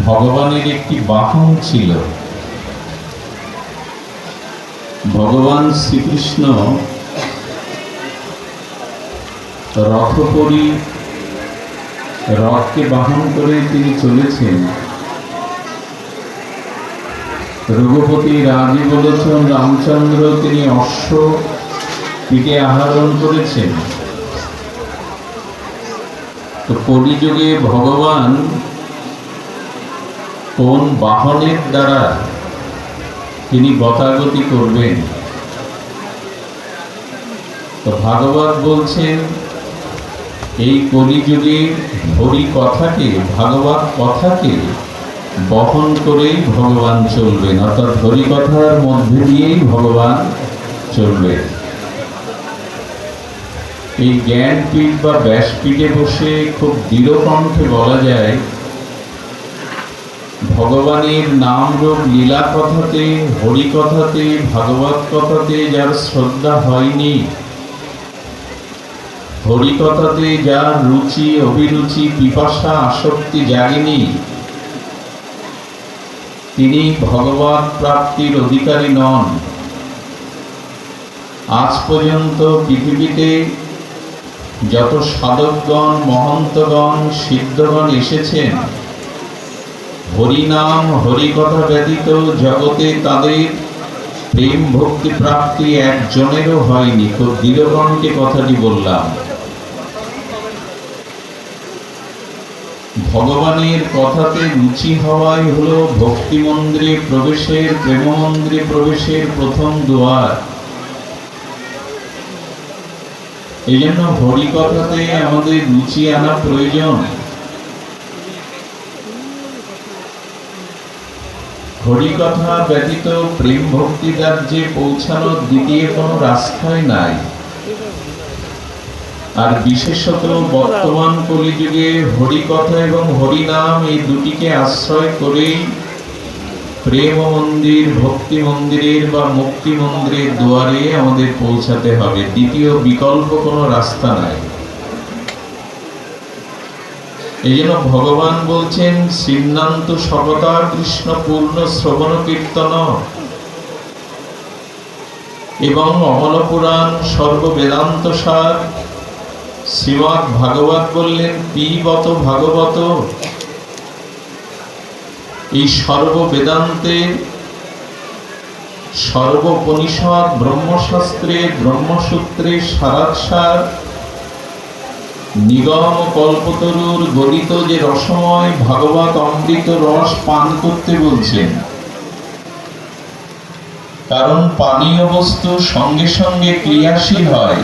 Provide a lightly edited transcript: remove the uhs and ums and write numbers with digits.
ভগবানের একটি বাহন ছিল। ভগবান শ্রীকৃষ্ণ রথপরি রথকে বাহন করে তিনি চলেছেন। রঘুপতি রাজি বলেছেন রামচন্দ্র তিনি অশ্ব পিঠে আরোহণ করেছেন। তো কলিযুগে ভগবান কোন বাহনের দ্বারা তিনি গতাগতি করবেন? তো ভাগবত বলছেন এই কলিযুগে হরি কথাকে, ভাগবত কথাকে বহন করেই ভগবান চলবেন, অর্থাৎ হরি কথার মধ্যে দিয়েই ভগবান চলবেন। এই জ্ঞানপীঠ বা ব্যাসপীঠে বসে খুব দৃঢ় কণ্ঠে বলা যায় ভগবানের নাম রূপ লীলা কথাতে, হরি কথাতে, ভাগবত কথাতে যার শ্রদ্ধা হয়নি, হরি কথাতে যার রুচি অভিরুচি পিপাসা আসক্তি জাগেনি, তিনি ভগবত প্রাপ্তির অধিকারী নন। আজ পর্যন্ত পৃথিবীতে যত সাধকগণ, মহন্তগণ, সিদ্ধগণ এসেছেন, হরিনাম হরিকথা ব্যতীত জগতে তাদের প্রেম ভক্তি প্রাপ্তি একজনেরও হয়নি। খুব দৃঢ়কণ্ঠে কথাটি বললাম। ভগবানের কথাতে রুচি হওয়াই হলো ভক্তি মন্দিরে প্রবেশের, প্রেম মন্দিরে প্রবেশের প্রথম দুয়ার। এই জন্য হরিকথাতে আমাদের রুচি আনা প্রয়োজন। হরিকথা ব্যতীত প্রেম ভক্তি রাজ্যে পৌঁছানোর দ্বিতীয় কোনো রাস্তাই নাই। আর বিশেষত বর্তমান কলিযুগে হরিকথা এবং হরিনাম এই দুটিকে আশ্রয় করেই প্রেম মন্দির, ভক্তি মন্দিরের বা মুক্তি মন্দিরের দুয়ারে আমাদের পৌঁছাতে হবে। দ্বিতীয় বিকল্প কোনো রাস্তা নাই। এই জন্য ভগবান বলছেন শ্রীনান্ত শকতা কৃষ্ণ পূর্ণ শ্রবণ কীর্তন এবং অমল পুরাণ সর্ব বেদান্ত সার। শ্রীমদ্ ভাগবত বললেন পিবত ভাগবত। এই সর্ব বেদান্তে, সর্বোপনিষদ, ব্রহ্মশাস্ত্রে, ব্রহ্মসূত্রে সারাৎসার নিগম কল্পতরুর গলিত যে রসময় ভাগবত অমৃত রস পান করতে বলছেন। কারণ পানীয় বস্তু সঙ্গে সঙ্গে ক্রিয়াশীল হয়।